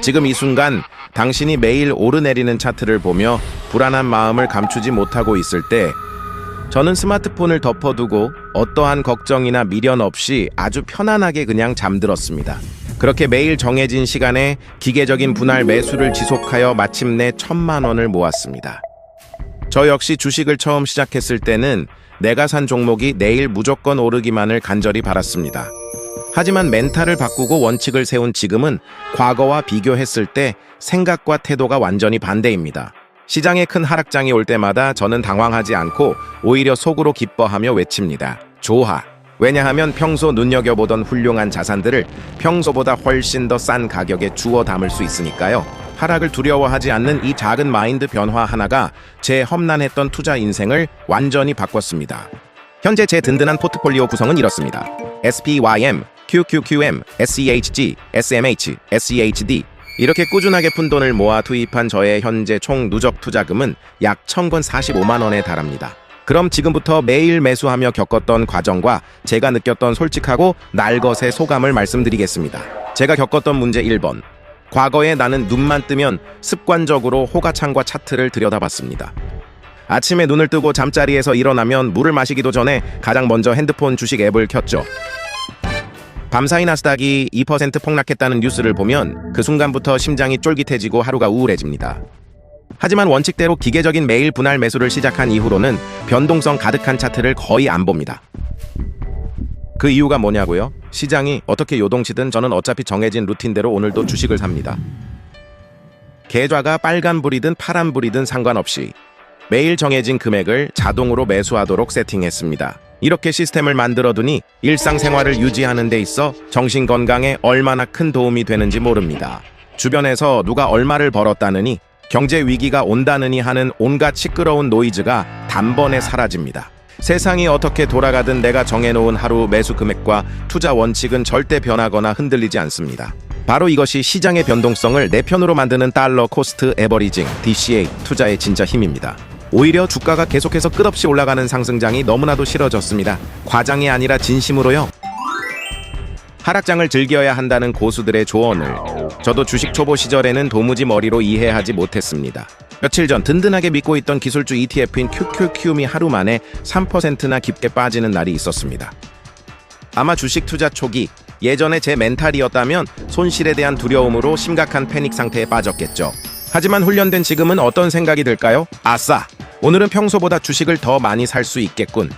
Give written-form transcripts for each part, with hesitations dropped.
지금 이 순간 당신이 매일 오르내리는 차트를 보며 불안한 마음을 감추지 못하고 있을 때 저는 스마트폰을 덮어두고 어떠한 걱정이나 미련 없이 아주 편안하게 그냥 잠들었습니다. 그렇게 매일 정해진 시간에 기계적인 분할 매수를 지속하여 마침내 1,000만 원을 모았습니다. 저 역시 주식을 처음 시작했을 때는 내가 산 종목이 내일 무조건 오르기만을 간절히 바랐습니다. 하지만 멘탈을 바꾸고 원칙을 세운 지금은 과거와 비교했을 때 생각과 태도가 완전히 반대입니다. 시장에 큰 하락장이 올 때마다 저는 당황하지 않고 오히려 속으로 기뻐하며 외칩니다. 좋아. 왜냐하면 평소 눈여겨보던 훌륭한 자산들을 평소보다 훨씬 더 싼 가격에 주워 담을 수 있으니까요. 하락을 두려워하지 않는 이 작은 마인드 변화 하나가 제 험난했던 투자 인생을 완전히 바꿨습니다. 현재 제 든든한 포트폴리오 구성은 이렇습니다. SPYM, QQQM, SEHG, SMH, SEHD 이렇게 꾸준하게 푼돈을 모아 투입한 저의 현재 총 누적 투자금은 약 1,045만 원에 달합니다. 그럼 지금부터 매일 매수하며 겪었던 과정과 제가 느꼈던 솔직하고 날것의 소감을 말씀드리겠습니다. 제가 겪었던 문제 1번. 과거에 나는 눈만 뜨면 습관적으로 호가창과 차트를 들여다봤습니다. 아침에 눈을 뜨고 잠자리에서 일어나면 물을 마시기도 전에 가장 먼저 핸드폰 주식 앱을 켰죠. 밤사이 나스닥이 2% 폭락했다는 뉴스를 보면 그 순간부터 심장이 쫄깃해지고 하루가 우울해집니다. 하지만 원칙대로 기계적인 매일 분할 매수를 시작한 이후로는 변동성 가득한 차트를 거의 안 봅니다. 그 이유가 뭐냐고요? 시장이 어떻게 요동치든 저는 어차피 정해진 루틴대로 오늘도 주식을 삽니다. 계좌가 빨간불이든 파란불이든 상관없이 매일 정해진 금액을 자동으로 매수하도록 세팅했습니다. 이렇게 시스템을 만들어두니 일상생활을 유지하는 데 있어 정신건강에 얼마나 큰 도움이 되는지 모릅니다. 주변에서 누가 얼마를 벌었다느니 경제 위기가 온다느니 하는 온갖 시끄러운 노이즈가 단번에 사라집니다. 세상이 어떻게 돌아가든 내가 정해놓은 하루 매수 금액과 투자 원칙은 절대 변하거나 흔들리지 않습니다. 바로 이것이 시장의 변동성을 내 편으로 만드는 달러 코스트 에버리징 DCA 투자의 진짜 힘입니다. 오히려 주가가 계속해서 끝없이 올라가는 상승장이 너무나도 싫어졌습니다. 과장이 아니라 진심으로요. 하락장을 즐겨야 한다는 고수들의 조언을 저도 주식 초보 시절에는 도무지 머리로 이해하지 못했습니다. 며칠 전 든든하게 믿고 있던 기술주 ETF인 QQQM이 하루 만에 3%나 깊게 빠지는 날이 있었습니다. 아마 주식 투자 초기 예전에 제 멘탈이었다면 손실에 대한 두려움으로 심각한 패닉 상태에 빠졌겠죠. 하지만 훈련된 지금은 어떤 생각이 들까요? 아싸! 오늘은 평소보다 주식을 더 많이 살 수 있겠군.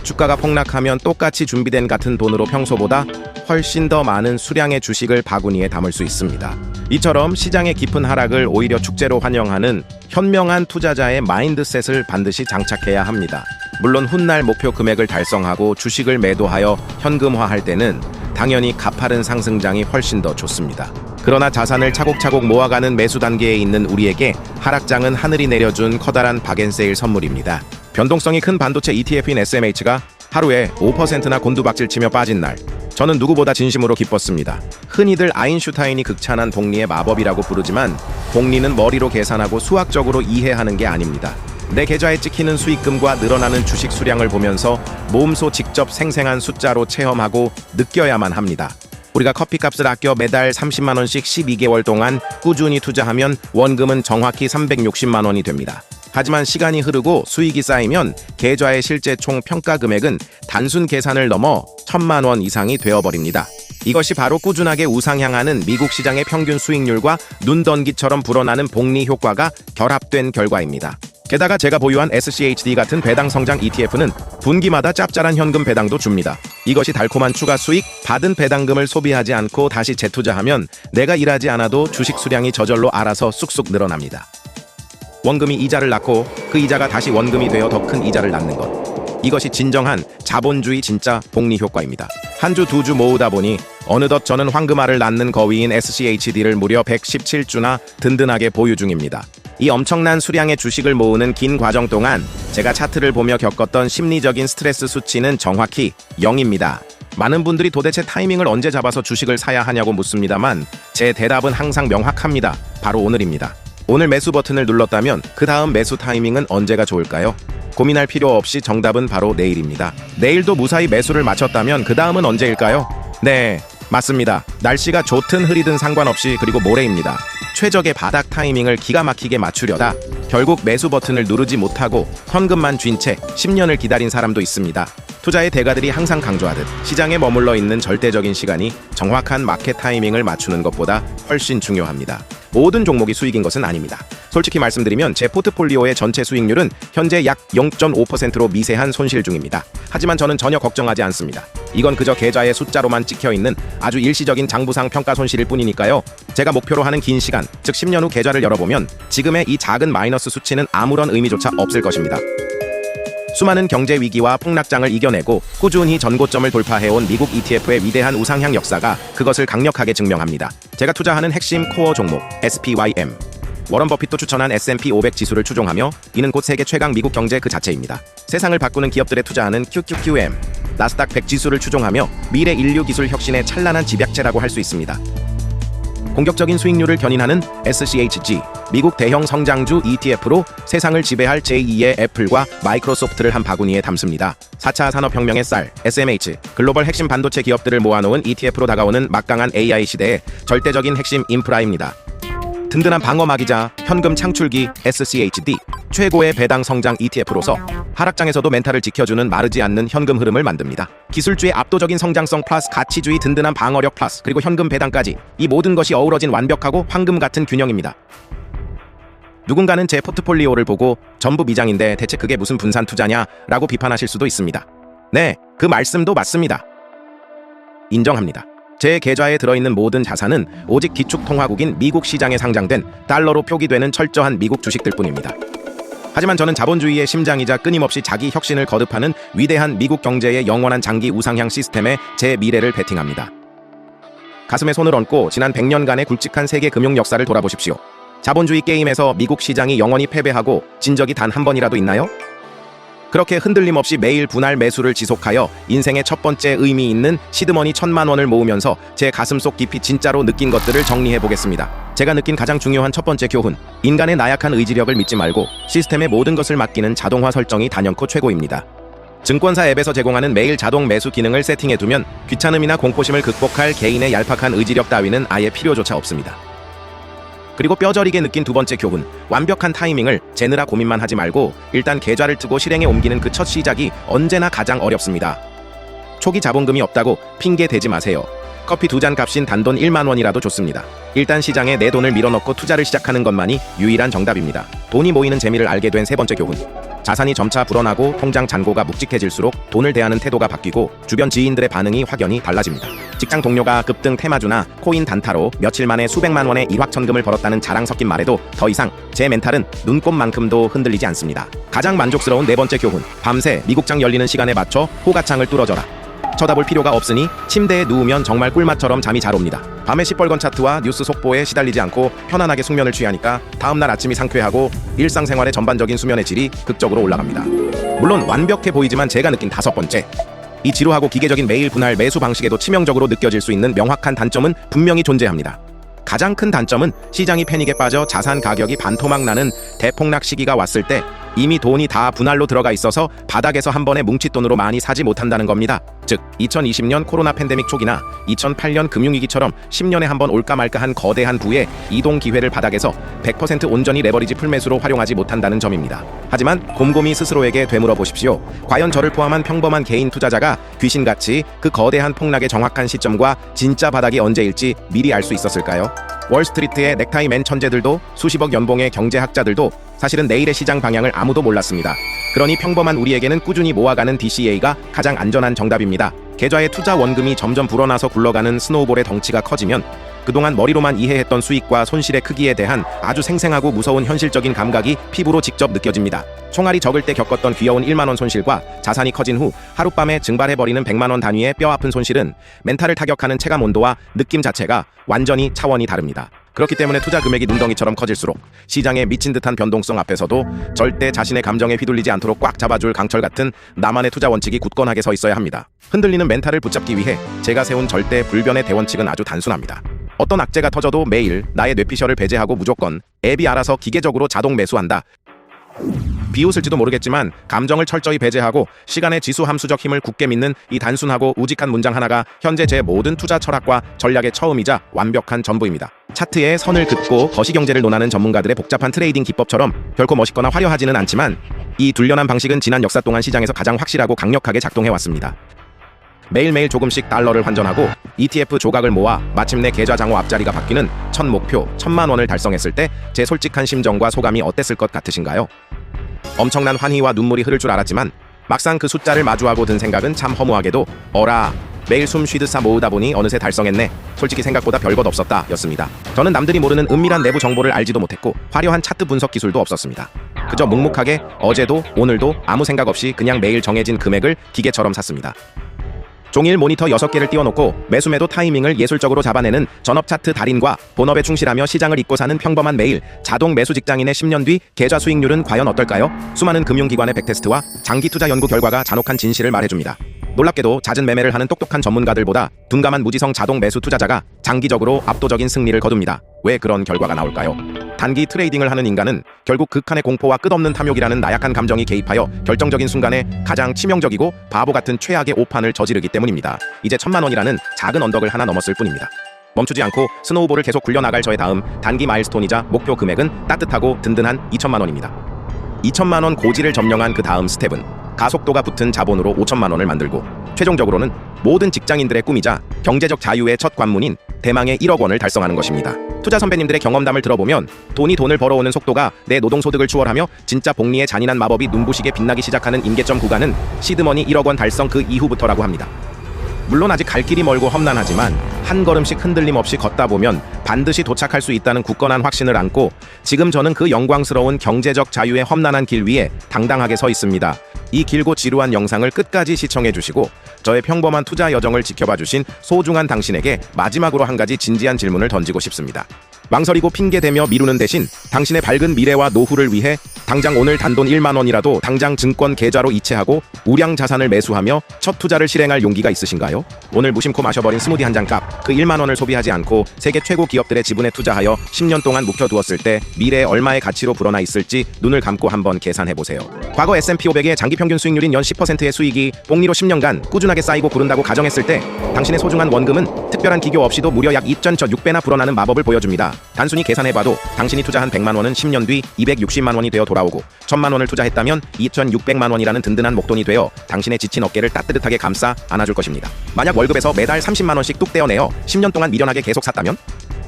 주가가 폭락하면 똑같이 준비된 같은 돈으로 평소보다 훨씬 더 많은 수량의 주식을 바구니에 담을 수 있습니다. 이처럼 시장의 깊은 하락을 오히려 축제로 환영하는 현명한 투자자의 마인드셋을 반드시 장착해야 합니다. 물론 훗날 목표 금액을 달성하고 주식을 매도하여 현금화할 때는 당연히 가파른 상승장이 훨씬 더 좋습니다. 그러나 자산을 차곡차곡 모아가는 매수 단계에 있는 우리에게 하락장은 하늘이 내려준 커다란 박앤세일 선물입니다. 변동성이 큰 반도체 ETF인 SMH가 하루에 5%나 곤두박질치며 빠진 날, 저는 누구보다 진심으로 기뻤습니다. 흔히들 아인슈타인이 극찬한 복리의 마법이라고 부르지만 복리는 머리로 계산하고 수학적으로 이해하는 게 아닙니다. 내 계좌에 찍히는 수익금과 늘어나는 주식 수량을 보면서 몸소 직접 생생한 숫자로 체험하고 느껴야만 합니다. 우리가 커피값을 아껴 매달 30만 원씩 12개월 동안 꾸준히 투자하면 원금은 정확히 360만 원이 됩니다. 하지만 시간이 흐르고 수익이 쌓이면 계좌의 실제 총 평가 금액은 단순 계산을 넘어 1,000만 원 이상이 되어버립니다. 이것이 바로 꾸준하게 우상향하는 미국 시장의 평균 수익률과 눈던기처럼 불어나는 복리 효과가 결합된 결과입니다. 게다가 제가 보유한 SCHD 같은 배당 성장 ETF는 분기마다 짭짤한 현금 배당도 줍니다. 이것이 달콤한 추가 수익, 받은 배당금을 소비하지 않고 다시 재투자하면 내가 일하지 않아도 주식 수량이 저절로 알아서 쑥쑥 늘어납니다. 원금이 이자를 낳고 그 이자가 다시 원금이 되어 더 큰 이자를 낳는 것. 이것이 진정한 자본주의 진짜 복리 효과입니다. 한 주 두 주 모으다 보니 어느덧 저는 황금알을 낳는 거위인 SCHD를 무려 117주나 든든하게 보유 중입니다. 이 엄청난 수량의 주식을 모으는 긴 과정 동안 제가 차트를 보며 겪었던 심리적인 스트레스 수치는 정확히 0입니다. 많은 분들이 도대체 타이밍을 언제 잡아서 주식을 사야 하냐고 묻습니다만 제 대답은 항상 명확합니다. 바로 오늘입니다. 오늘 매수 버튼을 눌렀다면 그 다음 매수 타이밍은 언제가 좋을까요? 고민할 필요 없이 정답은 바로 내일입니다. 내일도 무사히 매수를 마쳤다면 그 다음은 언제일까요? 네, 맞습니다. 날씨가 좋든 흐리든 상관없이 그리고 모레입니다. 최적의 바닥 타이밍을 기가 막히게 맞추려다 결국 매수 버튼을 누르지 못하고 현금만 쥔 채 10년을 기다린 사람도 있습니다. 투자의 대가들이 항상 강조하듯 시장에 머물러 있는 절대적인 시간이 정확한 마켓 타이밍을 맞추는 것보다 훨씬 중요합니다. 모든 종목이 수익인 것은 아닙니다. 솔직히 말씀드리면 제 포트폴리오의 전체 수익률은 현재 약 0.5%로 미세한 손실 중입니다. 하지만 저는 전혀 걱정하지 않습니다. 이건 그저 계좌의 숫자로만 찍혀있는 아주 일시적인 장부상 평가 손실일 뿐이니까요. 제가 목표로 하는 긴 시간, 즉 10년 후 계좌를 열어보면 지금의 이 작은 마이너스 수치는 아무런 의미조차 없을 것입니다. 수많은 경제 위기와 폭락장을 이겨내고 꾸준히 전고점을 돌파해온 미국 ETF의 위대한 우상향 역사가 그것을 강력하게 증명합니다. 제가 투자하는 핵심 코어 종목 SPYM, 워런 버핏도 추천한 S&P 500 지수를 추종하며 이는 곧 세계 최강 미국 경제 그 자체입니다. 세상을 바꾸는 기업들에 투자하는 QQQM, 나스닥 100 지수를 추종하며 미래 인류 기술 혁신의 찬란한 집약체라고 할 수 있습니다. 공격적인 수익률을 견인하는 SCHG, 미국 대형 성장주 ETF로 세상을 지배할 제2의 애플과 마이크로소프트를 한 바구니에 담습니다. 4차 산업혁명의 쌀, SMH, 글로벌 핵심 반도체 기업들을 모아놓은 ETF로 다가오는 막강한 AI 시대의 절대적인 핵심 인프라입니다. 든든한 방어막이자 현금 창출기 SCHD, 최고의 배당 성장 ETF로서 하락장에서도 멘탈을 지켜주는 마르지 않는 현금 흐름을 만듭니다. 기술주의 압도적인 성장성 플러스 가치주의 든든한 방어력 플러스 그리고 현금 배당까지 이 모든 것이 어우러진 완벽하고 황금 같은 균형입니다. 누군가는 제 포트폴리오를 보고 전부 미장인데 대체 그게 무슨 분산 투자냐 라고 비판하실 수도 있습니다. 네, 그 말씀도 맞습니다. 인정합니다. 제 계좌에 들어있는 모든 자산은 오직 기축통화국인 미국 시장에 상장된 달러로 표기되는 철저한 미국 주식들 뿐입니다. 하지만 저는 자본주의의 심장이자 끊임없이 자기 혁신을 거듭하는 위대한 미국 경제의 영원한 장기 우상향 시스템에 제 미래를 베팅합니다. 가슴에 손을 얹고 지난 100년간의 굵직한 세계 금융 역사를 돌아보십시오. 자본주의 게임에서 미국 시장이 영원히 패배하고 진 적이 단 한 번이라도 있나요? 그렇게 흔들림 없이 매일 분할 매수를 지속하여 인생의 첫 번째 의미 있는 시드머니 1000만 원을 모으면서 제 가슴속 깊이 진짜로 느낀 것들을 정리해 보겠습니다. 제가 느낀 가장 중요한 첫 번째 교훈, 인간의 나약한 의지력을 믿지 말고 시스템의 모든 것을 맡기는 자동화 설정이 단연코 최고입니다. 증권사 앱에서 제공하는 매일 자동 매수 기능을 세팅해두면 귀찮음이나 공포심을 극복할 개인의 얄팍한 의지력 따위는 아예 필요조차 없습니다. 그리고 뼈저리게 느낀 두 번째 교훈, 완벽한 타이밍을 재느라 고민만 하지 말고 일단 계좌를 트고 실행에 옮기는 그 첫 시작이 언제나 가장 어렵습니다. 초기 자본금이 없다고 핑계 대지 마세요. 커피 2잔 값인 단돈 1만 원이라도 좋습니다. 일단 시장에 내 돈을 밀어넣고 투자를 시작하는 것만이 유일한 정답입니다. 돈이 모이는 재미를 알게 된 세 번째 교훈, 자산이 점차 불어나고 통장 잔고가 묵직해질수록 돈을 대하는 태도가 바뀌고 주변 지인들의 반응이 확연히 달라집니다. 직장 동료가 급등 테마주나 코인 단타로 며칠 만에 수백만 원의 일확천금을 벌었다는 자랑 섞인 말에도 더 이상 제 멘탈은 눈곱만큼도 흔들리지 않습니다. 가장 만족스러운 네 번째 교훈, 밤새 미국장 열리는 시간에 맞춰 호가창을 뚫어져라. 쳐다볼 필요가 없으니 침대에 누우면 정말 꿀맛처럼 잠이 잘 옵니다. 밤에 시뻘건 차트와 뉴스 속보에 시달리지 않고 편안하게 숙면을 취하니까 다음날 아침이 상쾌하고 일상생활의 전반적인 수면의 질이 극적으로 올라갑니다. 물론 완벽해 보이지만 제가 느낀 다섯 번째, 이 지루하고 기계적인 매일 분할 매수 방식에도 치명적으로 느껴질 수 있는 명확한 단점은 분명히 존재합니다. 가장 큰 단점은 시장이 패닉에 빠져 자산 가격이 반토막 나는 대폭락 시기가 왔을 때 이미 돈이 다 분할로 들어가 있어서 바닥에서 한 번에 뭉칫돈으로 많이 사지 못한다는 겁니다. 즉 2020년 코로나 팬데믹 초기나 2008년 금융위기처럼 10년에 한 번 올까 말까 한 거대한 부의 이동 기회를 바닥에서 100% 온전히 레버리지 풀매수로 활용하지 못한다는 점입니다. 하지만 곰곰이 스스로에게 되물어 보십시오. 과연 저를 포함한 평범한 개인 투자자가 귀신같이 그 거대한 폭락의 정확한 시점과 진짜 바닥이 언제일지 미리 알 수 있었을까요? 월스트리트의 넥타이 맨 천재들도 수십억 연봉의 경제학자들도 사실은 내일의 시장 방향을 아무도 몰랐습니다. 그러니 평범한 우리에게는 꾸준히 모아가는 DCA가 가장 안전한 정답입니다. 계좌의 투자 원금이 점점 불어나서 굴러가는 스노우볼의 덩치가 커지면 그동안 머리로만 이해했던 수익과 손실의 크기에 대한 아주 생생하고 무서운 현실적인 감각이 피부로 직접 느껴집니다. 총알이 적을 때 겪었던 귀여운 1만 원 손실과 자산이 커진 후 하룻밤에 증발해버리는 100만 원 단위의 뼈아픈 손실은 멘탈을 타격하는 체감 온도와 느낌 자체가 완전히 차원이 다릅니다. 그렇기 때문에 투자 금액이 눈덩이처럼 커질수록 시장의 미친 듯한 변동성 앞에서도 절대 자신의 감정에 휘둘리지 않도록 꽉 잡아줄 강철 같은 나만의 투자 원칙이 굳건하게 서 있어야 합니다. 흔들리는 멘탈을 붙잡기 위해 제가 세운 절대 불변의 대원칙은 아주 단순합니다. 어떤 악재가 터져도 매일 나의 뇌피셜을 배제하고 무조건 앱이 알아서 기계적으로 자동 매수한다. 비웃을지도 모르겠지만 감정을 철저히 배제하고 시간의 지수 함수적 힘을 굳게 믿는 이 단순하고 우직한 문장 하나가 현재 제 모든 투자 철학과 전략의 처음이자 완벽한 전부입니다. 차트에 선을 긋고 거시경제를 논하는 전문가들의 복잡한 트레이딩 기법처럼 결코 멋있거나 화려하지는 않지만 이 둘련한 방식은 지난 역사 동안 시장에서 가장 확실하고 강력하게 작동해왔습니다. 매일매일 조금씩 달러를 환전하고 ETF 조각을 모아 마침내 계좌 잔고 앞자리가 바뀌는 첫 목표 1,000만 원을 달성했을 때 제 솔직한 심정과 소감이 어땠을 것 같으신가요? 엄청난 환희와 눈물이 흐를 줄 알았지만 막상 그 숫자를 마주하고 든 생각은 참 허무하게도 어라 매일 숨 쉬듯 사 모으다 보니 어느새 달성했네. 솔직히 생각보다 별것 없었다 였습니다. 저는 남들이 모르는 은밀한 내부 정보를 알지도 못했고 화려한 차트 분석 기술도 없었습니다. 그저 묵묵하게 어제도 오늘도 아무 생각 없이 그냥 매일 정해진 금액을 기계처럼 샀습니다. 종일 모니터 6개를 띄워놓고 매수매도 타이밍을 예술적으로 잡아내는 전업 차트 달인과 본업에 충실하며 시장을 잊고 사는 평범한 매일 자동 매수 직장인의 10년 뒤 계좌 수익률은 과연 어떨까요? 수많은 금융기관의 백테스트와 장기 투자 연구 결과가 잔혹한 진실을 말해줍니다. 놀랍게도 잦은 매매를 하는 똑똑한 전문가들보다 둔감한 무지성 자동 매수 투자자가 장기적으로 압도적인 승리를 거둡니다. 왜 그런 결과가 나올까요? 단기 트레이딩을 하는 인간은 결국 극한의 공포와 끝없는 탐욕이라는 나약한 감정이 개입하여 결정적인 순간에 가장 치명적이고 바보 같은 최악의 오판을 저지르기 때문입니다. 이제 1,000만 원이라는 작은 언덕을 하나 넘었을 뿐입니다. 멈추지 않고 스노우볼을 계속 굴려나갈 저의 다음 단기 마일스톤이자 목표 금액은 따뜻하고 든든한 2,000만 원입니다. 2,000만 원 고지를 점령한 그 다음 스텝은 가속도가 붙은 자본으로 5,000만 원을 만들고 최종적으로는 모든 직장인들의 꿈이자 경제적 자유의 첫 관문인 대망의 1억 원을 달성하는 것입니다. 투자 선배님들의 경험담을 들어보면 돈이 돈을 벌어오는 속도가 내 노동소득을 추월하며 진짜 복리의 잔인한 마법이 눈부시게 빛나기 시작하는 임계점 구간은 시드머니 1억 원 달성 그 이후부터라고 합니다. 물론 아직 갈 길이 멀고 험난하지만 한 걸음씩 흔들림 없이 걷다 보면 반드시 도착할 수 있다는 굳건한 확신을 안고 지금 저는 그 영광스러운 경제적 자유의 험난한 길 위에 당당하게 서 있습니다. 이 길고 지루한 영상을 끝까지 시청해 주시고 저의 평범한 투자 여정을 지켜봐 주신 소중한 당신에게 마지막으로 한 가지 진지한 질문을 던지고 싶습니다. 망설이고 핑계대며 미루는 대신 당신의 밝은 미래와 노후를 위해 당장 오늘 단돈 1만 원이라도 당장 증권 계좌로 이체하고 우량 자산을 매수하며 첫 투자를 실행할 용기가 있으신가요? 오늘 무심코 마셔버린 스무디 한 잔 값 그 1만 원을 소비하지 않고 세계 최고 기업들의 지분에 투자하여 10년 동안 묵혀두었을 때 미래에 얼마의 가치로 불어나 있을지 눈을 감고 한번 계산해보세요. 과거 S&P 500의 장기 평균 수익률인 연 10%의 수익이 복리로 10년간 꾸준하게 쌓이고 구른다고 가정했을 때 당신의 소중한 원금은 특별한 기교 없이도 무려 약 2.6배나 불어나는 마법을 보여줍니다. 단순히 계산해봐도 당신이 투자한 100만 원은 10년 뒤 260만 원이 되어 돌아오고 1,000만 원을 투자했다면 2,600만 원이라는 든든한 목돈이 되어 당신의 지친 어깨를 따뜻하게 감싸 안아줄 것입니다. 만약 월급에서 매달 30만 원씩 뚝 떼어내어 10년 동안 미련하게 계속 샀다면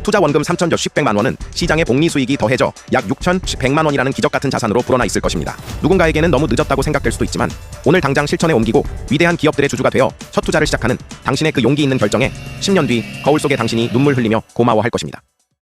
투자 원금 3,100만 원은 시장의 복리 수익이 더해져 약 6,100만 원이라는 기적 같은 자산으로 불어나 있을 것입니다. 누군가에게는 너무 늦었다고 생각될 수도 있지만 오늘 당장 실천에 옮기고 위대한 기업들의 주주가 되어 첫 투자를 시작하는 당신의 그 용기 있는 결정에 10년 뒤 거울 속의 당신이 눈물 흘리며 고마워할 것입니다.